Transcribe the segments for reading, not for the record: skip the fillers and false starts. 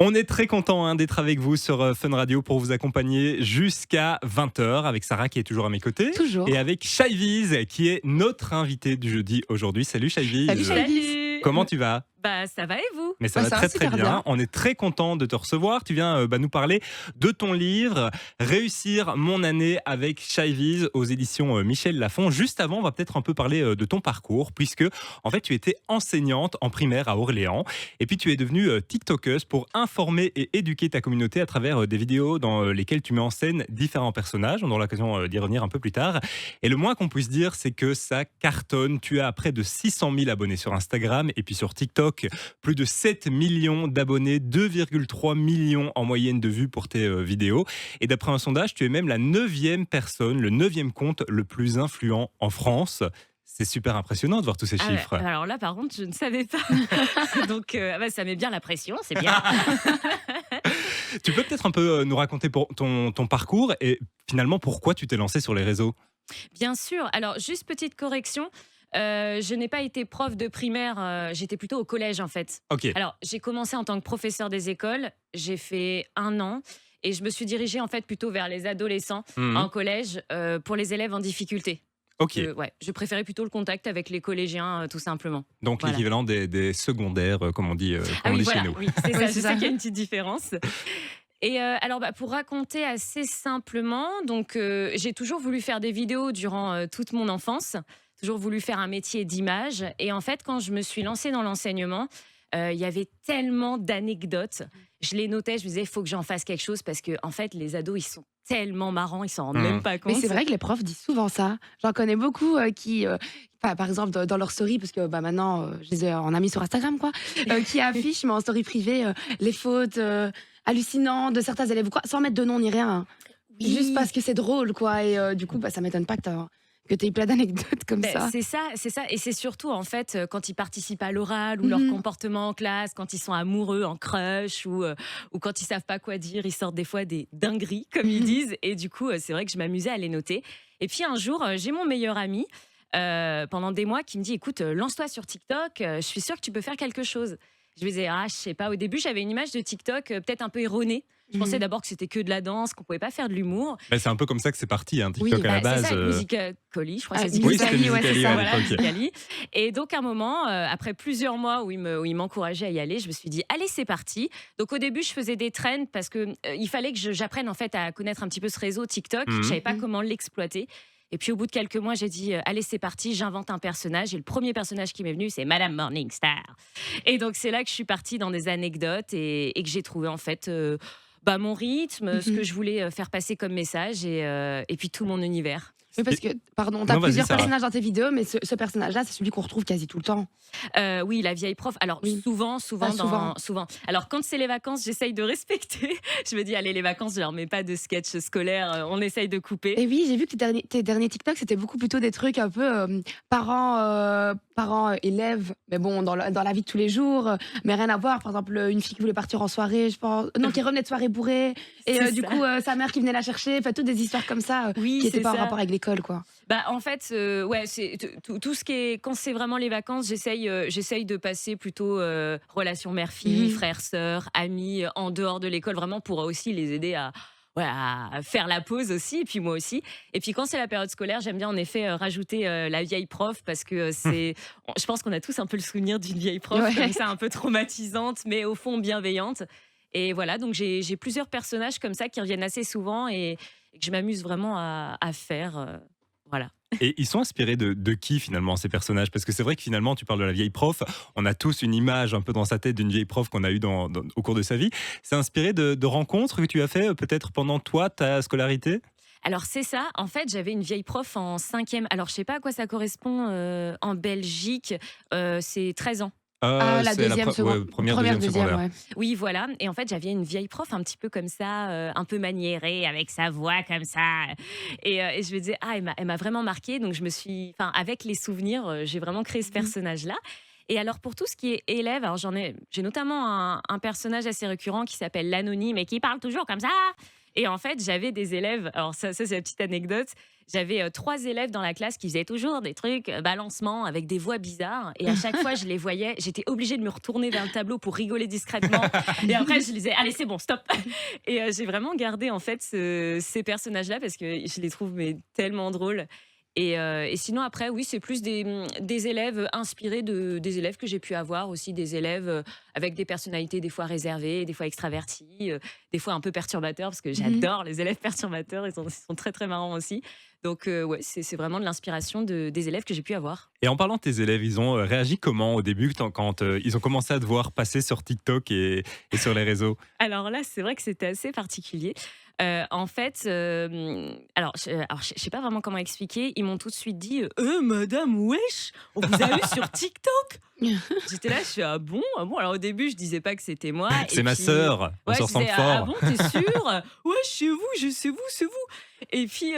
On est très content d'être avec vous sur Fun Radio pour vous accompagner jusqu'à 20h avec Sarah qui est toujours à mes côtés et Toujours. avec Shaiviz qui est notre invité du jeudi aujourd'hui. Salut Shaiviz. Salut Shaiviz. Salut. Comment tu vas? Bah ça va et vous? Mais ça Bah, va ça va très très super bien. bien. On est très content de te recevoir. Tu viens nous parler de ton livre Réussir mon année avec Shaiviz aux éditions Michel Lafon. Juste avant, on va peut-être un peu parler de ton parcours puisque en fait tu étais enseignante en primaire à Orléans et puis tu es devenue TikTokeuse pour informer et éduquer ta communauté à travers des vidéos dans lesquelles tu mets en scène différents personnages. On aura l'occasion d'y revenir un peu plus tard. Et le moins qu'on puisse dire, c'est que ça cartonne. Tu as près de 600 000 abonnés sur Instagram et puis sur TikTok, plus de 7 millions d'abonnés, 2,3 millions en moyenne de vues pour tes vidéos. Et d'après un sondage, tu es même la 9e personne, le 9e compte le plus influent en France. C'est super impressionnant de voir tous ces chiffres. Alors là, par contre, je ne savais pas. Donc, ça met bien la pression, c'est bien. Tu peux peut-être un peu nous raconter ton parcours et finalement pourquoi tu t'es lancé sur les réseaux? Bien sûr. Alors, juste petite correction. Je n'ai pas été prof de primaire, j'étais plutôt au collège en fait. Ok, Alors, j'ai commencé en tant que professeur des écoles, j'ai fait 1 an et je me suis dirigée en fait plutôt vers les adolescents en collège pour les élèves en difficulté. ok. Je préférais plutôt le contact avec les collégiens tout simplement. Donc Voilà. l'équivalent des secondaires, comme on dit, Ah oui, chez voilà, nous. oui, c'est Oui, ça, c'est je sais ça. qu'il y a une petite différence. Et alors, pour raconter assez simplement, donc j'ai toujours voulu faire des vidéos durant toute mon enfance, toujours voulu faire un métier d'image. Et en fait, quand je me suis lancée dans l'enseignement, il y avait tellement d'anecdotes. Je les notais, je me disais, il faut que j'en fasse quelque chose parce que, en fait, les ados, ils sont tellement marrants, ils s'en rendent même pas compte. Mais c'est vrai que les profs disent souvent ça. J'en connais beaucoup qui, par exemple, dans leur story, parce que maintenant, je les ai en ami sur Instagram, quoi, qui affichent, mais en story privée, les fautes hallucinantes de certains élèves, ou quoi, sans mettre de nom ni rien. Hein. Oui. Juste parce que c'est drôle, quoi. Et du coup, ça m'étonne pas que tu aies plein d'anecdotes comme ça. C'est ça, c'est ça. Et c'est surtout, en fait, quand ils participent à l'oral ou leur Mhm. comportement en classe, quand ils sont amoureux, en crush ou quand ils savent pas quoi dire, ils sortent des fois des dingueries, comme ils disent. Et du coup, c'est vrai que je m'amusais à les noter. Et puis un jour, j'ai mon meilleur ami pendant des mois qui me dit, écoute, lance-toi sur TikTok, je suis sûre que tu peux faire quelque chose. Je lui disais, je sais pas. Au début, j'avais une image de TikTok peut-être un peu erronée. Je pensais d'abord que c'était que de la danse, qu'on pouvait pas faire de l'humour. Bah, c'est un peu comme ça que c'est parti, TikTok Oui, à la Bah, c'est base. ça, avec Musical.ly, je crois que ça se dit Oui, comme ça. c'était Musical.ly, ouais, Musical.ly c'est à ça. Voilà, l'époque. Musical.ly. Et donc, à un moment, après plusieurs mois où il m'encourageait à y aller, je me suis dit, allez, c'est parti. Donc, au début, je faisais des trends parce que il fallait que j'apprenne en fait à connaître un petit peu ce réseau TikTok. Je savais pas comment l'exploiter. Et puis, au bout de quelques mois, j'ai dit, allez, c'est parti, j'invente un personnage. Et le premier personnage qui m'est venu, c'est Madame Morningstar. Et donc, c'est là que je suis partie dans des anecdotes et que j'ai trouvé en fait mon rythme, ce que je voulais faire passer comme message et puis tout mon univers. Oui, parce que, pardon, t'as Non, vas-y, plusieurs Sarah. personnages dans tes vidéos, mais ce personnage-là, c'est celui qu'on retrouve quasi tout le temps. Oui, la vieille prof. Alors, Oui. souvent. Pas souvent. Alors, quand c'est les vacances, j'essaye de respecter. Je me dis, allez, les vacances, je leur mets pas de sketch scolaire. On essaye de couper. Et oui, j'ai vu que tes derniers TikTok, c'était beaucoup plutôt des trucs un peu parents élèves, mais bon, dans la vie de tous les jours, mais rien à voir. Par exemple, une fille qui voulait partir en soirée, je pense. Non, qui revenait de soirée bourrée, et C'est du ça. coup, sa mère qui venait la chercher. Enfin, toutes des histoires comme ça Oui, qui n'étaient c'est pas en ça. rapport avec l'école, quoi. En fait, c'est tout ce qui est quand c'est vraiment les vacances, j'essaye de passer plutôt relation mère-fille, frère-sœur, amis en dehors de l'école, vraiment pour aussi les aider à faire la pause aussi, et puis moi aussi. Et puis quand c'est la période scolaire, j'aime bien en effet rajouter la vieille prof parce que je pense qu'on a tous un peu le souvenir d'une vieille prof Ouais. comme ça, un peu traumatisante, mais au fond bienveillante. Et voilà, donc j'ai plusieurs personnages comme ça qui reviennent assez souvent et que je m'amuse vraiment à faire. Voilà. Et ils sont inspirés de qui finalement ces personnages? Parce que c'est vrai que finalement tu parles de la vieille prof, on a tous une image un peu dans sa tête d'une vieille prof qu'on a eue au cours de sa vie. C'est inspiré de rencontres que tu as fait peut-être pendant toi ta scolarité? Alors c'est ça, en fait j'avais une vieille prof en 5e, alors je sais pas à quoi ça correspond en Belgique, c'est 13 ans. La C'est deuxième, première, deuxième secondaire. ouais. Oui voilà, et en fait j'avais une vieille prof un petit peu comme ça, un peu maniérée, avec sa voix comme ça, et je me disais, elle m'a vraiment marquée, donc avec les souvenirs, j'ai vraiment créé ce personnage-là. Et alors pour tout ce qui est élève, alors j'ai notamment un personnage assez récurrent qui s'appelle l'anonyme et qui parle toujours comme ça. Et en fait, j'avais des élèves, alors ça c'est la petite anecdote, j'avais 3 élèves dans la classe qui faisaient toujours des trucs, balancements avec des voix bizarres. Et à chaque fois, je les voyais, j'étais obligée de me retourner vers le tableau pour rigoler discrètement. Et après, je les disais, allez, c'est bon, stop. Et j'ai vraiment gardé en fait ces personnages-là parce que je les trouve mais tellement drôles. Et sinon, après, oui, c'est plus des élèves inspirés des élèves que j'ai pu avoir aussi, des élèves avec des personnalités des fois réservées, des fois extraverties, des fois un peu perturbateurs, parce que j'adore les élèves perturbateurs, ils sont très très marrants aussi. Donc, ouais, c'est vraiment de l'inspiration des élèves que j'ai pu avoir. Et en parlant de tes élèves, ils ont réagi comment au début quand ils ont commencé à te voir passer sur TikTok et sur les réseaux? Alors là, c'est vrai que c'était assez particulier. En fait, alors, je sais pas vraiment comment expliquer. Ils m'ont tout de suite dit Madame, wesh, on vous a vu sur TikTok. J'étais là, je suis ah bon, ah bon. Alors au début, je disais pas que c'était moi. C'est ma sœur, on Ouais, se je disais, ressemble ah fort. bon, t'es sûr? Ouais, c'est vous, c'est vous. Et puis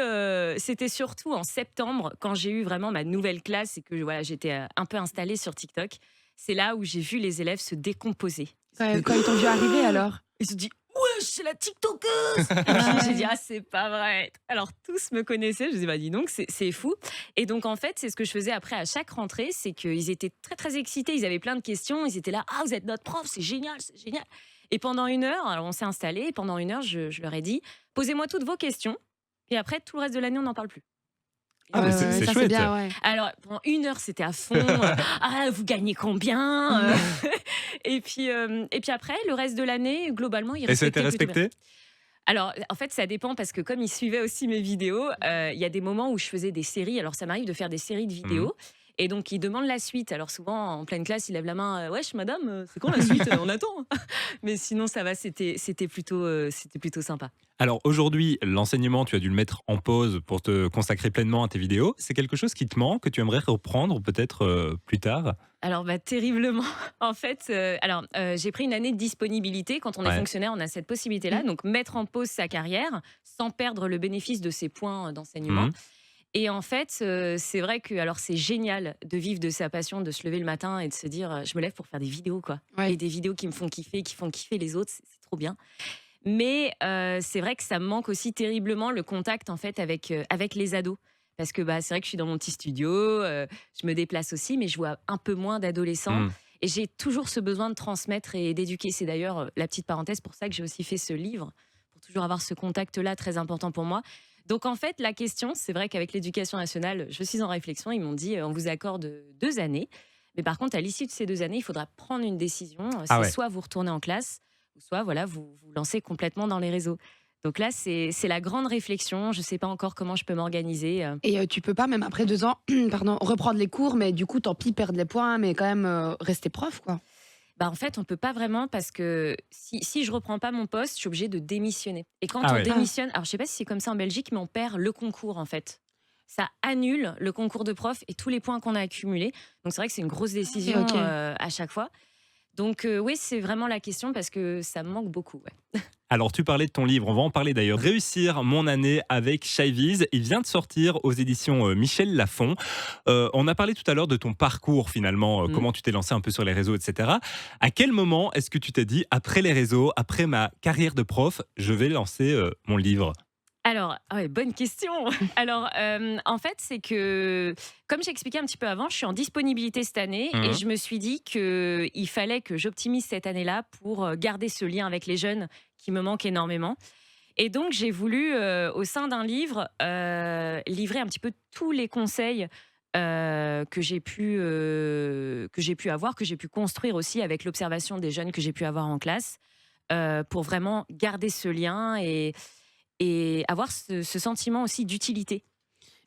c'était surtout en septembre quand j'ai eu vraiment ma nouvelle classe et que voilà, j'étais un peu installée sur TikTok. C'est là où j'ai vu les élèves se décomposer. Quand ils t'ont vu arriver, alors? Ils se disent ouais, c'est la TikTokeuse. Et puis j'ai dit ah c'est pas vrai. Alors tous me connaissaient, je me dis bah dis donc c'est fou. Et donc en fait c'est ce que je faisais après à chaque rentrée, c'est qu'ils étaient très très excités, ils avaient plein de questions, ils étaient là ah vous êtes notre prof, c'est génial, c'est génial. Et pendant 1 heure, alors on s'est installés, et pendant 1 heure je leur ai dit posez-moi toutes vos questions et après tout le reste de l'année on n'en parle plus. Ah, mais c'est ça, chouette. bien, ouais. Alors, pendant 1 heure, c'était à fond. Ah, vous gagnez combien et puis après, le reste de l'année, globalement, ils Et ça a été respectaient plutôt bien. respecté? Alors, en fait, ça dépend parce que comme ils suivaient aussi mes vidéos, il y a des moments où je faisais des séries. Alors, ça m'arrive de faire des séries de vidéos. Et donc, ils demandent la suite. Alors, souvent, en pleine classe, ils lèvent la main. Wesh, madame, c'est quand la suite? On attend. Mais sinon, ça va, c'était plutôt sympa. Alors aujourd'hui, l'enseignement, tu as dû le mettre en pause pour te consacrer pleinement à tes vidéos. C'est quelque chose qui te manque, que tu aimerais reprendre peut-être plus tard? Alors, bah, terriblement. En fait, j'ai pris une année de disponibilité. Quand on est Ouais. fonctionnaire, on a cette possibilité-là. Donc, mettre en pause sa carrière sans perdre le bénéfice de ses points d'enseignement. Mhm. Et en fait, c'est vrai que alors c'est génial de vivre de sa passion, de se lever le matin et de se dire je me lève pour faire des vidéos, quoi. Ouais. Et des vidéos qui me font kiffer, qui font kiffer les autres, c'est trop bien. Mais c'est vrai que ça me manque aussi terriblement le contact en fait avec les ados. Parce que bah, c'est vrai que je suis dans mon petit studio, je me déplace aussi, mais je vois un peu moins d'adolescents. Mhm. Et j'ai toujours ce besoin de transmettre et d'éduquer. C'est d'ailleurs la petite parenthèse pour ça que j'ai aussi fait ce livre, pour toujours avoir ce contact-là très important pour moi. Donc en fait, la question, c'est vrai qu'avec l'éducation nationale, je suis en réflexion. Ils m'ont dit, on vous accorde 2 années. Mais par contre, à l'issue de ces 2 années, il faudra prendre une décision. C'est Ah ouais. soit vous retournez en classe, ou soit voilà, vous lancez complètement dans les réseaux. Donc là, c'est la grande réflexion. Je ne sais pas encore comment je peux m'organiser. Et tu peux pas, même après 2 ans, pardon, reprendre les cours, mais du coup, tant pis, perdre les points, mais quand même rester prof, quoi. Bah en fait, on peut pas vraiment parce que si je reprends pas mon poste, je suis obligée de démissionner. Et quand Ah on ouais. démissionne, alors je sais pas si c'est comme ça en Belgique, mais on perd le concours en fait. Ça annule le concours de prof et tous les points qu'on a accumulés. Donc c'est vrai que c'est une grosse décision Ok. à chaque fois. Donc oui, c'est vraiment la question parce que ça me manque beaucoup. Ouais. Alors, tu parlais de ton livre, on va en parler d'ailleurs. Réussir mon année avec Shyviz. Il vient de sortir aux éditions Michel Lafon. On a parlé tout à l'heure de ton parcours finalement, comment tu t'es lancé un peu sur les réseaux, etc. À quel moment est-ce que tu t'es dit, après les réseaux, après ma carrière de prof, je vais lancer mon livre? Alors, ouais, bonne question. Alors, en fait, c'est que, comme j'expliquais un petit peu avant, je suis en disponibilité cette année et je me suis dit qu'il fallait que j'optimise cette année-là pour garder ce lien avec les jeunes qui me manque énormément. Et donc, j'ai voulu, au sein d'un livre, livrer un petit peu tous les conseils que j'ai pu avoir, que j'ai pu construire aussi avec l'observation des jeunes que j'ai pu avoir en classe, pour vraiment garder ce lien et avoir ce sentiment aussi d'utilité.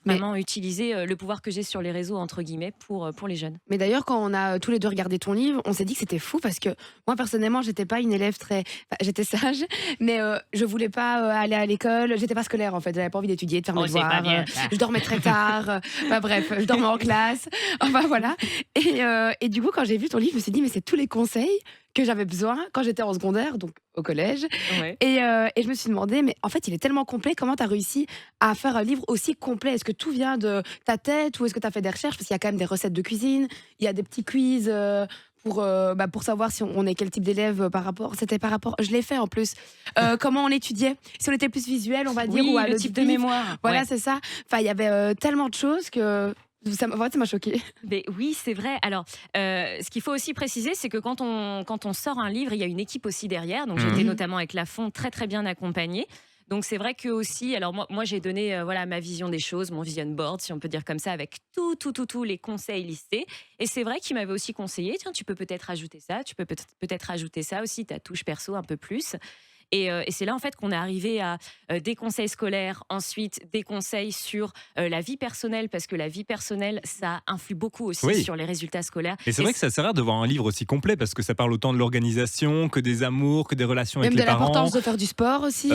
Mais- Vraiment utiliser le pouvoir que j'ai sur les réseaux, entre guillemets, pour les jeunes. Mais d'ailleurs, quand on a tous les deux regardé ton livre, on s'est dit que c'était fou parce que moi, personnellement, j'étais pas une élève très. Enfin, j'étais sage, mais je voulais pas aller à l'école. J'étais pas scolaire en fait. J'avais pas envie d'étudier, de faire mes Oh, c'est pas devoirs. bien. Je dormais très tard. Enfin bref, je dormais en classe. Enfin voilà. Et du coup, quand j'ai vu ton livre, je me suis dit, mais c'est tous les conseils que j'avais besoin quand j'étais en secondaire, donc au collège. Ouais. Et je me suis demandé, mais en fait, il est tellement complet. Comment tu as réussi à faire un livre aussi complet? Est-ce que tout vient de ta tête ou est-ce que tu as fait des recherches? Parce qu'il y a quand même des recettes de cuisine, il y a des petits quiz pour savoir si on est quel type d'élève par rapport. C'était par rapport. Je l'ai fait en plus. Comment on étudiait. Si on était plus visuel, on va dire, ou à le type de mémoire. Voilà, Ouais. c'est ça. Enfin, il y avait tellement de choses que en fait, ça m'a choquée. Mais oui, c'est vrai. Alors, ce qu'il faut aussi préciser, c'est que quand on sort un livre, il y a une équipe aussi derrière. Donc, j'étais Mhm. notamment avec Lafond, très très bien accompagnée. Donc, c'est vrai que aussi, alors moi j'ai donné voilà ma vision des choses, mon vision board, si on peut dire comme ça, avec tous les conseils listés. Et c'est vrai qu'il m'avait aussi conseillé, tiens, tu peux peut-être ajouter ça, tu peux peut-être ajouter ça aussi, ta touche perso un peu plus. Et c'est là en fait qu'on est arrivé à des conseils scolaires, ensuite des conseils sur la vie personnelle, parce que la vie personnelle, ça influe beaucoup aussi Oui. sur les résultats scolaires. Et c'est vrai que c'est assez rare de voir un livre aussi complet parce que ça parle autant de l'organisation que des amours, que des relations Même avec de les parents. l'importance de faire du sport aussi.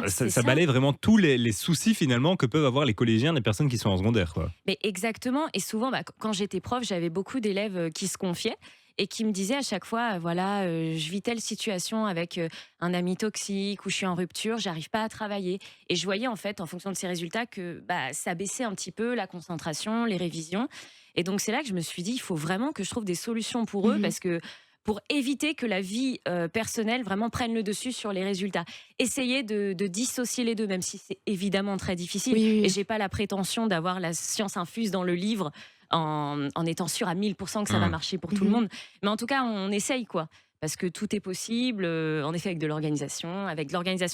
C'est ça. Balaye vraiment tous les soucis finalement que peuvent avoir les collégiens, les personnes qui sont en secondaire. Quoi. Mais exactement. Et souvent, quand j'étais prof, j'avais beaucoup d'élèves qui se confiaient et qui me disaient à chaque fois, voilà, je vis telle situation avec un ami toxique ou je suis en rupture, j'arrive pas à travailler. Et je voyais en fait, en fonction de ces résultats, que ça baissait un petit peu la concentration, les révisions. Et donc c'est là que je me suis dit, il faut vraiment que je trouve des solutions pour eux, Mhm. parce que pour éviter que la vie personnelle vraiment prenne le dessus sur les résultats. Essayer de dissocier les deux, même si c'est évidemment très difficile. Oui, oui, oui. Et j'ai pas la prétention d'avoir la science infuse dans le livre en étant sûr à 1000% que ça va marcher pour tout le Mhm. monde. Mais en tout cas, on essaye, quoi. Parce que tout est possible, en effet, avec de l'organisation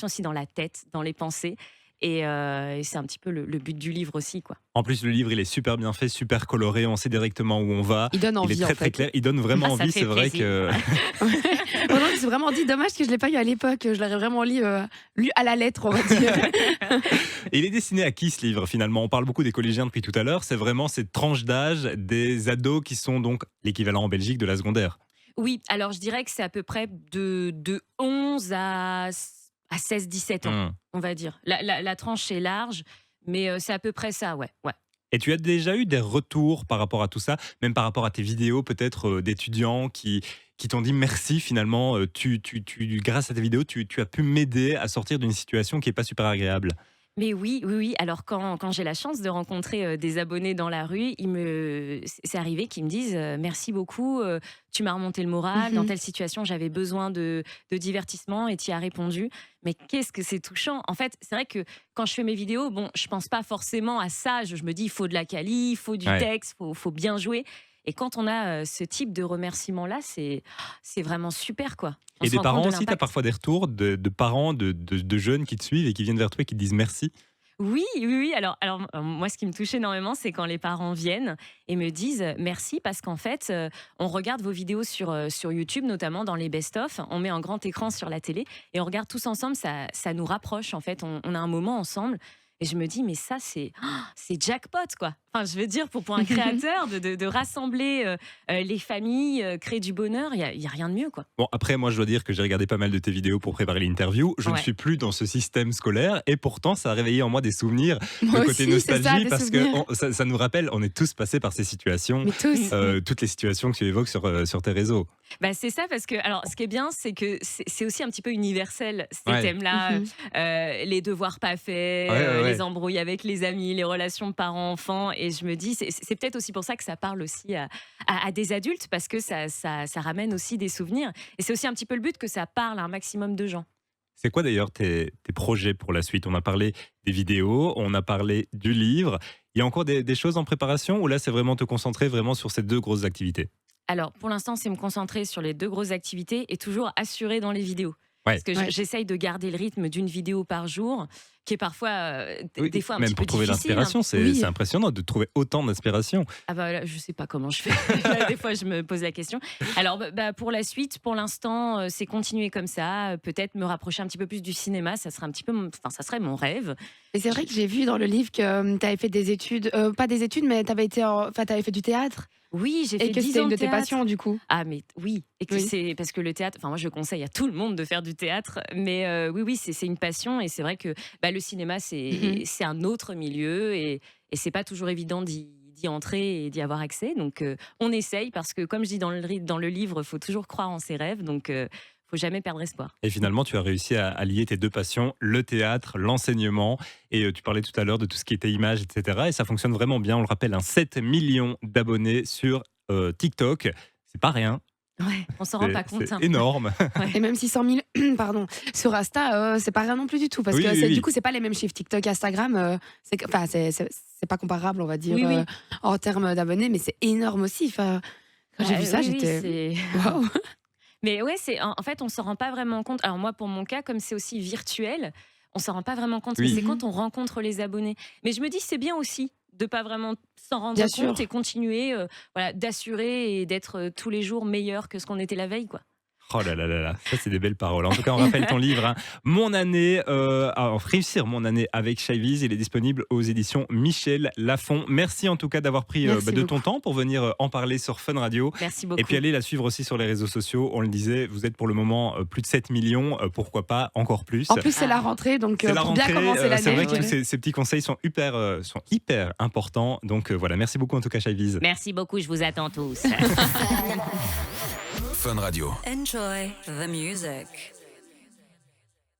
aussi dans la tête, dans les pensées. Et c'est un petit peu le but du livre aussi, quoi. En plus, le livre, il est super bien fait, super coloré, on sait directement où on va. Il donne Il envie, est très en très fait. clair, il donne vraiment Ah, ça envie, fait c'est vrai plaisir. que... Non, je me suis vraiment dit, dommage que je l'ai pas eu à l'époque. Je l'aurais vraiment lu à la lettre, on va dire. Et il est destiné à qui ce livre finalement? On parle beaucoup des collégiens depuis tout à l'heure, c'est vraiment cette tranche d'âge des ados qui sont donc l'équivalent en Belgique de la secondaire. Oui, alors je dirais que c'est à peu près de 11 à 16-17 ans, Hmm. on va dire. La tranche est large, mais c'est à peu près ça, ouais. Et tu as déjà eu des retours par rapport à tout ça, même par rapport à tes vidéos peut-être d'étudiants qui t'ont dit merci finalement, grâce à tes vidéos, tu as pu m'aider à sortir d'une situation qui n'est pas super agréable. Mais oui. Alors, quand j'ai la chance de rencontrer des abonnés dans la rue, c'est arrivé qu'ils me disent merci beaucoup, tu m'as remonté le moral. Dans Mhm. telle situation, j'avais besoin de divertissement et tu y as répondu. Mais qu'est-ce que c'est touchant. En fait, c'est vrai que quand je fais mes vidéos, bon, je pense pas forcément à ça. Je me dis, il faut de la quali, il faut du Ouais. texte, faut bien jouer. Et quand on a ce type de remerciement-là, c'est vraiment super, quoi. On Et se des rend compte parents de aussi, tu as l'impact. parfois des retours de parents, de jeunes qui te suivent et qui viennent vers toi et qui te disent merci. Oui. Alors, moi, ce qui me touche énormément, c'est quand les parents viennent et me disent merci, parce qu'en fait, on regarde vos vidéos sur YouTube, notamment dans les best-of. On met un grand écran sur la télé et on regarde tous ensemble. Ça nous rapproche, en fait. On a un moment ensemble. Et je me dis, mais ça, c'est jackpot, quoi. Enfin, je veux dire, pour un créateur, de rassembler les familles, créer du bonheur, il y a rien de mieux, quoi. Bon, après, moi, je dois dire que j'ai regardé pas mal de tes vidéos pour préparer l'interview. Je ne Ouais. suis plus dans ce système scolaire et pourtant, ça a réveillé en moi des souvenirs, Moi le côté aussi, c'est ça, nostalgie, des parce souvenirs. que ça nous rappelle, on est tous passés par ces situations, Mais tous. toutes les situations que tu évoques sur tes réseaux. C'est ça, parce que, alors, ce qui est bien, c'est que c'est aussi un petit peu universel, ces Ouais. thèmes-là. Mhm. Les devoirs pas faits, Ouais. les embrouilles avec les amis, les relations parents-enfants. Et je me dis, c'est peut-être aussi pour ça que ça parle aussi à des adultes, parce que ça ramène aussi des souvenirs. Et c'est aussi un petit peu le but, que ça parle à un maximum de gens. C'est quoi d'ailleurs tes projets pour la suite? On a parlé des vidéos, on a parlé du livre. Il y a encore des choses en préparation ou là, c'est vraiment te concentrer vraiment sur ces deux grosses activités? Alors, pour l'instant, c'est me concentrer sur les deux grosses activités et toujours assurer dans les vidéos. Ouais. Parce que Ouais. j'essaye de garder le rythme d'une vidéo par jour, qui est parfois, Oui, des fois, un même petit pour peu trouver difficile, hein. l'inspiration, Oui. c'est impressionnant de trouver autant d'inspiration. Ah bah là, je sais pas comment je fais. Là, des fois, je me pose la question. Alors, pour la suite, pour l'instant, c'est continuer comme ça. Peut-être me rapprocher un petit peu plus du cinéma. Ça serait un petit peu, ça serait mon rêve. Et c'est vrai que j'ai vu dans le livre que tu avais fait des études, pas des études, mais tu avais fait du théâtre. Oui, j'ai fait Et que 10 c'était ans une de de tes théâtre. passions, du coup. Ah mais oui, et que Oui. c'est parce que le théâtre, enfin moi je conseille à tout le monde de faire du théâtre, mais oui, c'est une passion, et c'est vrai que le cinéma Mhm. c'est un autre milieu, et c'est pas toujours évident d'y entrer et d'y avoir accès, donc on essaye, parce que comme je dis dans le livre, faut toujours croire en ses rêves, donc faut jamais perdre espoir. Et finalement, tu as réussi à lier tes deux passions, le théâtre, l'enseignement. Et tu parlais tout à l'heure de tout ce qui était images, etc. Et ça fonctionne vraiment bien. On le rappelle, 7 millions d'abonnés sur TikTok. C'est pas rien. Ouais, on s'en rend pas compte. C'est énorme. Et même si 100 000 pardon, sur Insta, c'est pas rien non plus du tout. Parce que du coup, c'est pas les mêmes chiffres. TikTok, Instagram, c'est pas comparable, on va dire, en termes d'abonnés, mais c'est énorme aussi. Enfin, quand j'ai vu ça, j'étais. Waouh! Mais ouais, en fait, on s'en rend pas vraiment compte. Alors, moi, pour mon cas, comme c'est aussi virtuel, on s'en rend pas vraiment compte. Mais c'est quand on rencontre les abonnés. Mais je me dis, c'est bien aussi de pas vraiment s'en rendre compte et continuer d'assurer et d'être tous les jours meilleur que ce qu'on était la veille, quoi. Oh là là là là, ça c'est des belles paroles. En tout cas, on rappelle ton livre, hein. Mon année, réussir mon année avec Shyviz. Il est disponible aux éditions Michel Lafon. Merci en tout cas d'avoir pris de ton temps pour venir en parler sur Fun Radio. Merci beaucoup. Et puis allez la suivre aussi sur les réseaux sociaux. On le disait, vous êtes pour le moment plus de 7 millions, pourquoi pas encore plus. En plus, c'est la rentrée, donc pour bien commencer l'année. C'est vrai que ces petits conseils sont hyper importants. Donc voilà, merci beaucoup en tout cas Shyviz. Merci beaucoup, je vous attends tous. Fun Radio. Enjoy the music.